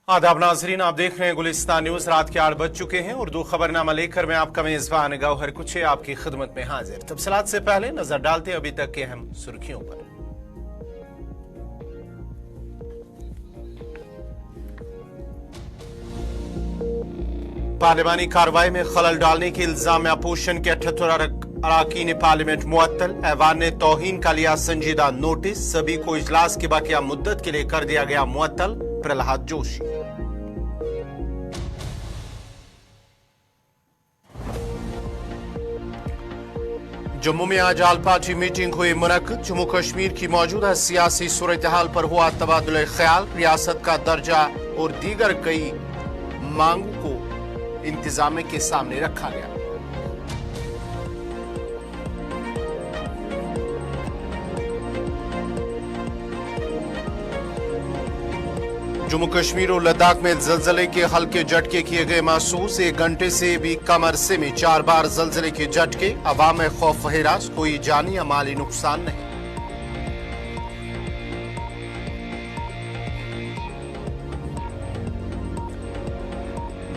आदाब नाजरीन, आप देख रहे हैं गुलिस्तान न्यूज। रात के 8 बज चुके हैं। उर्दू खबरनामा लेकर मैं आपका मेजबान गौहर कुछे आपकी खिदमत में हाजिर। तफसीलात से पहले नजर डालते अभी तक के अहम सुर्खियों पर। पार्लिमानी कार्रवाई में खलल डालने के इल्जाम में अपोजिशन के 78 अरकान पार्लियामेंट मुअत्तल। ऐवान ने तौहीन का लिया संजीदा नोटिस। सभी को इजलास की बकिया मुद्दत के लिए कर दिया गया मुअत्तल। प्रहलाद जोशी। जम्मू में आज आल पार्टी मीटिंग हुई मुनक्किद। जम्मू कश्मीर की मौजूदा सियासी सूरत हाल पर हुआ तबादुल ख्याल। रियासत का दर्जा और दीगर कई मांगों को इंतजामिया के सामने रखा गया। जम्मू कश्मीर और लद्दाख में जलजले के हल्के झटके किए गए महसूस। 1 घंटे से भी कम अरसे में 4 बार जलजले के झटके। अवाम में खौफ हिरास। कोई जानी या माली नुकसान नहीं।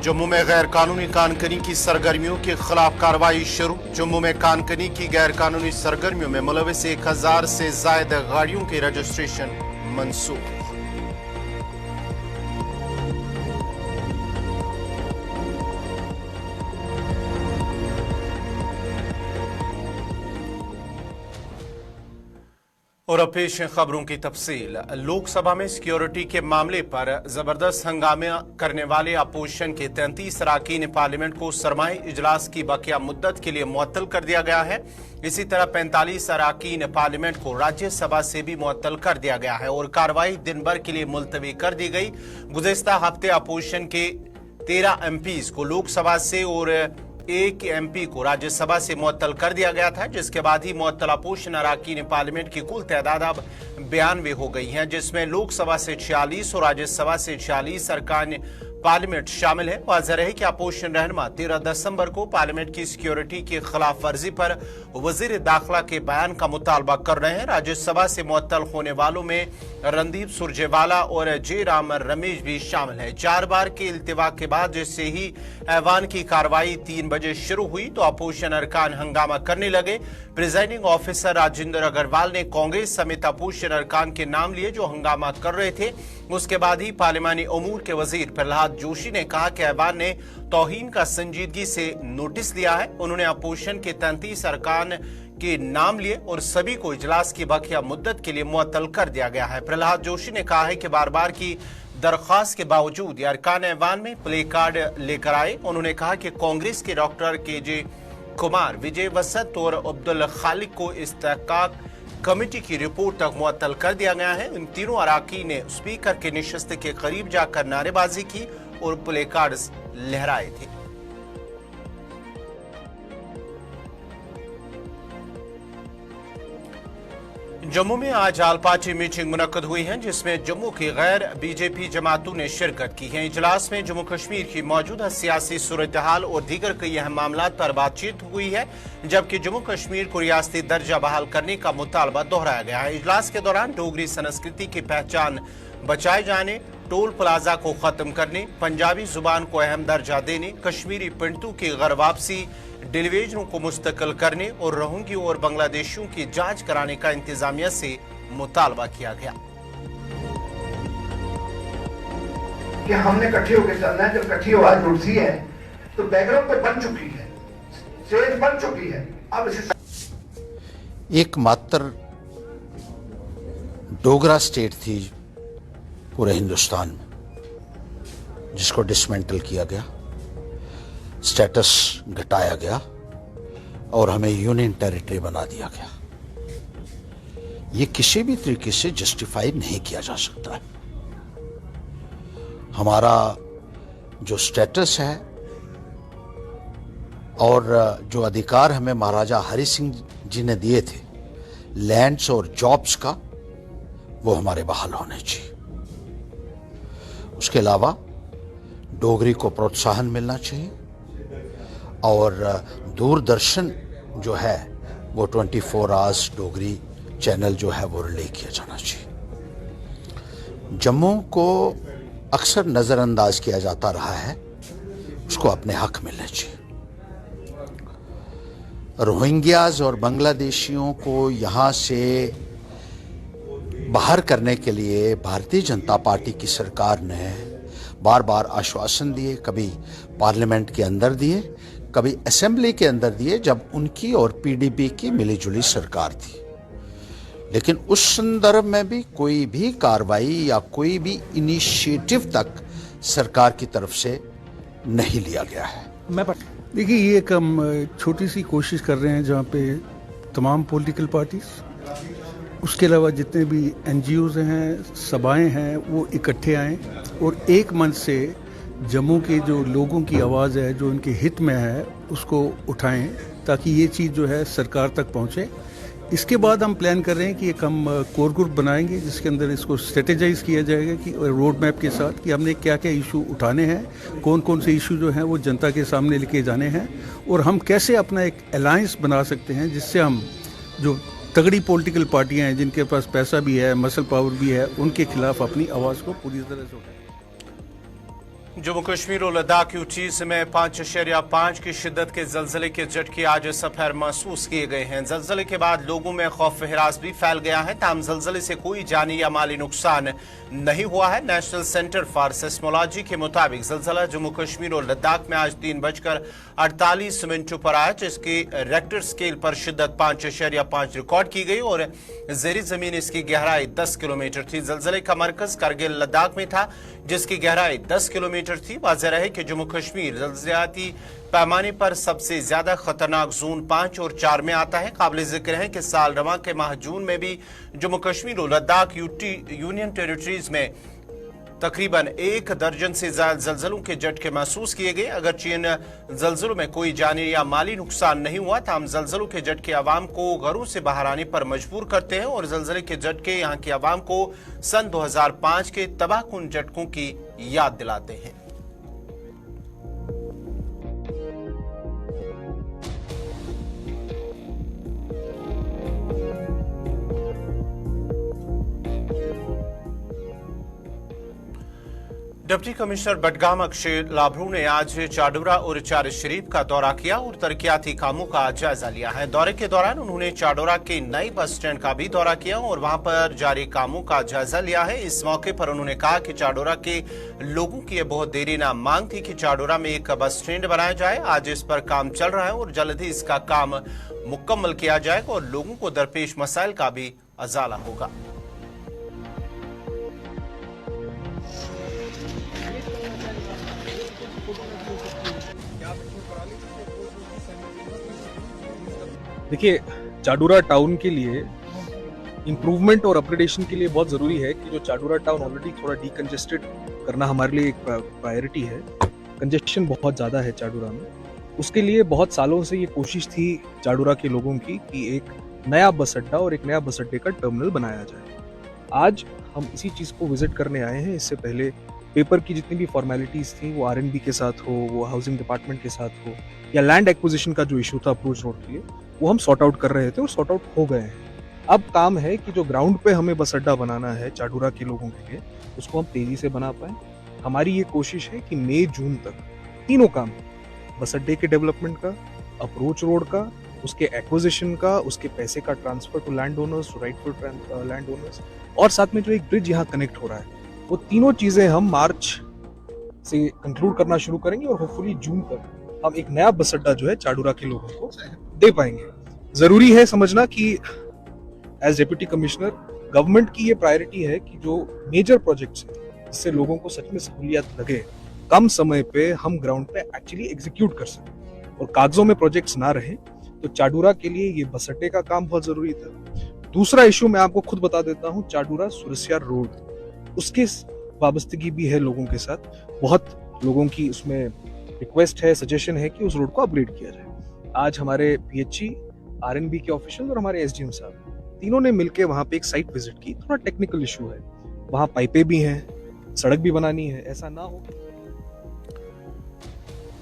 जम्मू में गैर कानूनी कानकनी की सरगर्मियों के खिलाफ कार्रवाई शुरू। जम्मू में कानकनी की गैर कानूनी सरगर्मियों में मुलविस 1000 से ज्यादा गाड़ियों के रजिस्ट्रेशन मंसूख। और अब पेश है खबरों की तफसील। लोकसभा में सिक्योरिटी के मामले पर जबरदस्त हंगामा करने वाले अपोजिशन के 33 अरकान पार्लियामेंट को सरमाई इजलास की बकिया मुद्दत के लिए मुअत्तल कर दिया गया है। इसी तरह 45 अरकान पार्लियामेंट को राज्यसभा से भी मुअत्तल कर दिया गया है और कार्रवाई दिन भर के लिए मुलतवी कर दी गई। गुज़िश्ता हफ्ते अपोजिशन के 13 MPs को लोकसभा से और 1 MP को राज्यसभा से मुअत्तल कर दिया गया था, जिसके बाद ही मुअत्तल अपोजिशन अरकान पार्लियामेंट की कुल तादाद अब 92 हो गई है, जिसमें लोकसभा से 46 और राज्यसभा से 46 अरकान पार्लियामेंट शामिल है। वाज़ेह है कि अपोजिशन रहनुमा 13 दिसंबर को पार्लियामेंट की सिक्योरिटी की खिलाफ वर्जी पर वजीर दाखिला के बयान का मुतालबा कर रहे हैं। राज्यसभा से मुअत्तल होने वालों में रणदीप सुरजेवाला और जे राम रमेश भी शामिल है। 4 बार के इल्तिवा के बाद जैसे ही ऐवान की कार्रवाई 3 बजे शुरू हुई तो अपोजिशन अरकान हंगामा करने लगे। प्रिजाइडिंग ऑफिसर राजेंद्र अग्रवाल ने कांग्रेस समेत अपोजिशन अरकान के नाम लिए जो हंगामा कर रहे थे। उसके बाद ही पार्लिमानी उमूर के वजीर प्रहलाद जोशी ने कहा कि ऐवान ने तौहीन का संजीदगी से नोटिस लिया है। उन्होंने अपोजिशन के 33 अरकान के नाम लिए और सभी को इजलास की बकिया मुद्दत के लिए मुअत्तल कर दिया गया है। प्रहलाद जोशी ने कहा है कि बार बार की दरख्वास्त के बावजूद ये अरकान ऐवान में प्ले कार्ड लेकर आए। उन्होंने कहा कि कांग्रेस के डॉक्टर KJ कुमार, विजय वसंत और अब्दुल खालिक को इस्तेहकाक कमेटी की रिपोर्ट तक मुअत्तल कर दिया गया है। इन तीनों अरकान ने स्पीकर के निशस्त के करीब जाकर नारेबाजी की और प्ले कार्ड लहराए थे। जम्मू में आज आल पार्टी मीटिंग मुनक्किद हुई है, जिसमें जम्मू की गैर BJP जमातों ने शिरकत की है। इजलास में जम्मू कश्मीर की मौजूदा सियासी सूरत हाल और दीगर कई अहम मामलात पर बातचीत हुई है, जबकि जम्मू कश्मीर को रियासती दर्जा बहाल करने का मुतालबा दोहराया गया है। इजलास के दौरान डोगरी संस्कृति की पहचान बचाए जाने, टोल प्लाजा को खत्म करने, पंजाबी जुबान को अहम दर्जा देने, कश्मीरी पिंटू की घर वापसी, डिलीवेजनों को मुस्तकिल करने और रोहिंग्या और बांग्लादेशियों की जांच कराने का इंतजामिया से मुतालबा किया गया। कि हमने इकट्ठे होकर चलना है। जब इकट्ठी आवाज उठती है तो बैकग्राउंड तो बन चुकी है, स्टेज बन चुकी है। अब इसे एकमात्र डोगरा स्टेट थी पूरे हिंदुस्तान में जिसको डिसमेंटल किया गया, स्टेटस घटाया गया और हमें यूनियन टेरिटरी बना दिया गया। ये किसी भी तरीके से जस्टिफाई नहीं किया जा सकता है। हमारा जो स्टेटस है और जो अधिकार हमें महाराजा हरि सिंह जी ने दिए थे लैंड्स और जॉब्स का, वो हमारे बहाल होने चाहिए। उसके अलावा डोगरी को प्रोत्साहन मिलना चाहिए और दूरदर्शन जो है वो 24 आवर्स डोगरी चैनल जो है वो रिले किया जाना चाहिए। जम्मू को अक्सर नजरअंदाज किया जाता रहा है, उसको अपने हक मिलने चाहिए। रोहिंग्याज और बांग्लादेशियों को यहाँ से बाहर करने के लिए भारतीय जनता पार्टी की सरकार ने बार बार आश्वासन दिए, कभी पार्लियामेंट के अंदर दिए, कभी असेंबली के अंदर दिए जब उनकी और पीडीपी की मिलीजुली सरकार थी। लेकिन उस संदर्भ में भी कोई भी कार्रवाई या कोई भी इनिशिएटिव तक सरकार की तरफ से नहीं लिया गया है। देखिए, ये एक हम छोटी सी कोशिश कर रहे हैं जहाँ पे तमाम पॉलिटिकल पार्टीज, उसके अलावा जितने भी एनजीओज हैं, सभाएं हैं, वो इकट्ठे आएँ और एक मंच से जम्मू के जो लोगों की आवाज़ है, जो उनके हित में है, उसको उठाएं ताकि ये चीज़ जो है सरकार तक पहुँचे। इसके बाद हम प्लान कर रहे हैं कि एक हम कोर ग्रुप बनाएंगे जिसके अंदर इसको स्ट्रेटेजाइज किया जाएगा कि रोड मैप के साथ कि हमने क्या क्या इशू उठाने हैं, कौन कौन से इशू जो हैं वो जनता के सामने लेके जाने हैं और हम कैसे अपना एक अलायंस बना सकते हैं जिससे हम जो तगड़ी पॉलिटिकल पार्टियां हैं जिनके पास पैसा भी है, मसल पावर भी है, उनके खिलाफ अपनी आवाज़ को पूरी तरह से उठाएं। जम्मू कश्मीर और लद्दाख यूटीज में 5.5 की शिद्दत के जल्जले के झटके आज सफर महसूस किए गए हैं। जल्जले के बाद लोगों में खौफ हिरास भी फैल गया है। ताहम जल्जले से कोई जानी या माली नुकसान नहीं हुआ है। नेशनल सेंटर फॉर सेस्मोलॉजी के मुताबिक जल्जला जम्मू कश्मीर और लद्दाख में आज 3:48 पर आया, जिसकी रेक्टर स्केल पर शिद्दत 5.5 रिकॉर्ड की गई और जेरी जमीन इसकी गहराई 10 किलोमीटर थी। जल्जले का मरकज करगिल लद्दाख में था जिसकी गहराई 10 किलोमीटर थी। वाज़ेह रहे कि जम्मू कश्मीर जल्जलाती पैमाने पर सबसे ज्यादा खतरनाक जोन 5 और 4 में आता है। काबिल जिक्र है कि साल रवां के माह जून में भी जम्मू कश्मीर और लद्दाख यूनियन टेरिटरीज में तकरीबन 1 दर्जन से ज्यादा जल्जलों के झटके महसूस किए गए। अगरचे इन जल्जलों में कोई जानी या माली नुकसान नहीं हुआ, ताहम जल्जलों के झटके आवाम को घरों से बाहर आने पर मजबूर करते हैं और जल्जले के झटके यहाँ की आवाम को सन 2005 के तबाहकुन झटकों की याद दिलाते हैं। डिप्टी कमिश्नर बडगाम अक्षय लाभरू ने आज चाडोरा और चार शरीफ का दौरा किया और तरक्याती कामों का जायजा लिया है। दौरे के दौरान उन्होंने चाडोरा के नए बस स्टैंड का भी दौरा किया और वहां पर जारी कामों का जायजा लिया है। इस मौके पर उन्होंने कहा कि चाडोरा के लोगों की यह बहुत देरी ना मांग थी कि चाडोरा में एक बस स्टैंड बनाया जाए। आज इस पर काम चल रहा है और जल्द ही इसका काम मुकम्मल किया जाएगा और लोगों को दरपेश मसाइल का भी अजाला होगा। देखिए, चाडोरा टाउन के लिए इम्प्रूवमेंट और अपग्रेडेशन के लिए बहुत ज़रूरी है कि जो चाडोरा टाउन ऑलरेडी थोड़ा डीकंजेस्टेड करना हमारे लिए एक प्रायोरिटी है। कंजेशन बहुत ज़्यादा है चाडोरा में। उसके लिए बहुत सालों से ये कोशिश थी चाडोरा के लोगों की कि एक नया बस अड्डा और एक नया बस अड्डे का टर्मिनल बनाया जाए। आज हम इसी चीज़ को विजिट करने आए हैं। इससे पहले पेपर की जितनी भी फॉर्मेलिटीज़ थी, वो आरएनबी के साथ हो, वो हाउसिंग डिपार्टमेंट के साथ हो, या लैंड एक्विजिशन का जो इशू था अप्रोच रोड के लिए, वो हम सॉर्ट आउट कर रहे थे और सॉर्ट आउट हो गए हैं। अब काम है कि जो ग्राउंड पे हमें बस अड्डा बनाना है चाडोरा के लोगों के लिए, उसको हम तेजी से बना पाएं। हमारी ये कोशिश है कि मई जून तक तीनों काम, बस अड्डे के डेवलपमेंट का, अप्रोच रोड का, उसके एक्विजिशन का, उसके पैसे का transfer to land owners, rightful land owners, और साथ में जो एक ब्रिज यहाँ कनेक्ट हो रहा है, वो तीनों चीजें हम मार्च से कंक्लूड करना शुरू करेंगे और होपफुली जून तक हम एक नया बस अड्डा जो है चाडोरा के लोगों को दे पाएंगे। जरूरी है समझना कि एज डिप्टी कमिश्नर गवर्नमेंट की ये प्रायोरिटी है कि जो मेजर प्रोजेक्ट्स हैं जिससे लोगों को सच में सहूलियत लगे, कम समय पे हम ग्राउंड पे एक्चुअली एग्जीक्यूट कर सकें और कागजों में प्रोजेक्ट्स ना रहे। तो चाडोरा के लिए ये बस अड्डे का काम बहुत जरूरी था। दूसरा इशू मैं आपको खुद बता देता हूँ, चाडोरा सुरसिया रोड, उसकी वाबस्तगी भी है लोगों के साथ। बहुत लोगों की उसमें रिक्वेस्ट है, सजेशन है कि उस रोड को अपग्रेड किया जाए। आज हमारे पीएचई, आरएनबी के ऑफिशियल और हमारे एसडीएम साहब तीनों ने मिलकर वहां पे एक साइट विजिट की। थोड़ा टेक्निकल इशू है, वहां पाइपें भी हैं, सड़क भी बनानी है, ऐसा ना हो।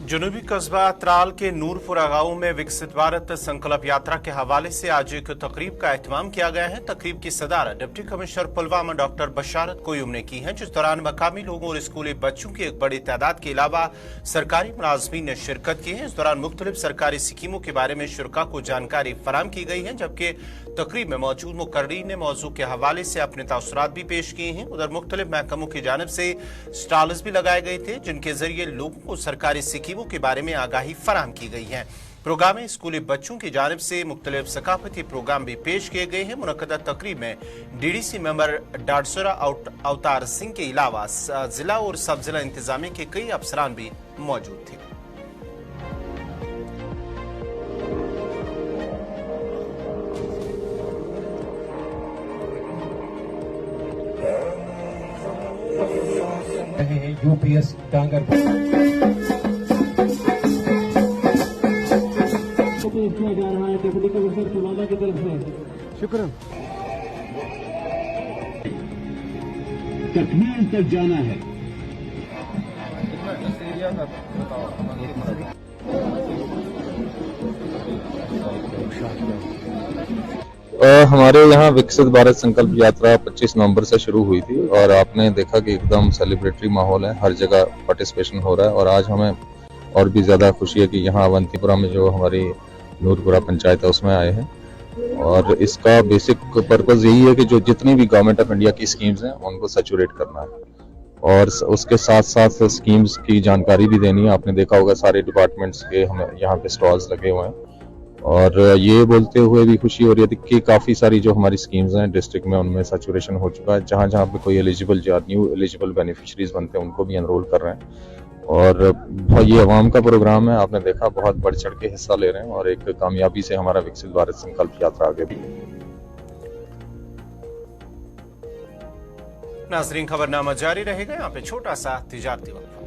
जुनूबी कस्बा त्राल के नूरपुरा गांव में विकसित भारत संकल्प यात्रा के हवाले से आज एक तकरीब का एहतमाम किया गया है। तकरीब की सदारत डिप्टी कमिश्नर पुलवामा डॉक्टर बशारत कोयूम ने की है, जिस दौरान मकामी लोगों और स्कूली बच्चों की एक बड़ी तादाद के अलावा सरकारी मुलाजमीन ने शिरकत की है। इस दौरान मुख्तलिफ सरकारी स्कीमों के बारे में शुरा को जानकारी फराम की गई है, जबकि तकरीब में मौजूद मुकर्रीन ने मौजू के हवाले से अपने तासुरात भी पेश किए हैं। उधर मुख्तलिफ महकमों की जानिब से स्टॉल्स भी लगाए गए थे, जिनके जरिए लोगों को सरकारी स्कीमों के बारे में आगाही फराहम की गई है। प्रोग्राम में स्कूली बच्चों की जानिब से मुख्तलिफ सकाफती प्रोग्राम भी पेश किए गए हैं। मुनक्कदा तकरीब में DDC मेंबर डाडसरा अवतार सिंह के अलावा जिला और सब जिला इंतजामिया के कई अफसरान भी मौजूद थे। UPS डांगर किया जा रहा है डिप्टी कमिश्नर पुलवामा की तरफ से। शुक्र। कश्मीर तक जाना है। हमारे यहाँ विकसित भारत संकल्प यात्रा 25 नवंबर से शुरू हुई थी और आपने देखा कि एकदम सेलिब्रेटरी माहौल है, हर जगह पार्टिसिपेशन हो रहा है। और आज हमें और भी ज़्यादा खुशी है कि यहाँ अवंतीपुरा में जो हमारी नूरपुरा पंचायत है उसमें आए हैं। और इसका बेसिक पर्पज़ यही है कि जो जितनी भी गवर्नमेंट ऑफ इंडिया की स्कीम्स हैं उनको सैचुरेट करना है और उसके साथ साथ स्कीम्स की जानकारी भी देनी है। आपने देखा होगा सारे डिपार्टमेंट्स के हमें यहाँ पे स्टॉल्स लगे हुए हैं और ये बोलते हुए भी खुशी हो रही है कि काफ़ी सारी जो हमारी स्कीम्स हैं डिस्ट्रिक्ट में उनमें सैचुरेशन हो चुका है। जहाँ जहाँ पे कोई एलिजिबल न्यू एलिजिबल बेनिफिशरीज बनते हैं उनको भी एनरोल कर रहे हैं। और ये अवाम का प्रोग्राम है, आपने देखा बहुत बढ़ चढ़ के हिस्सा ले रहे हैं और एक कामयाबी से हमारा विकसित भारत संकल्प यात्रा आगे भी। नाजरीन, खबरनामा जारी रहेगा। यहाँ पे छोटा सा तिजारती वक्फा।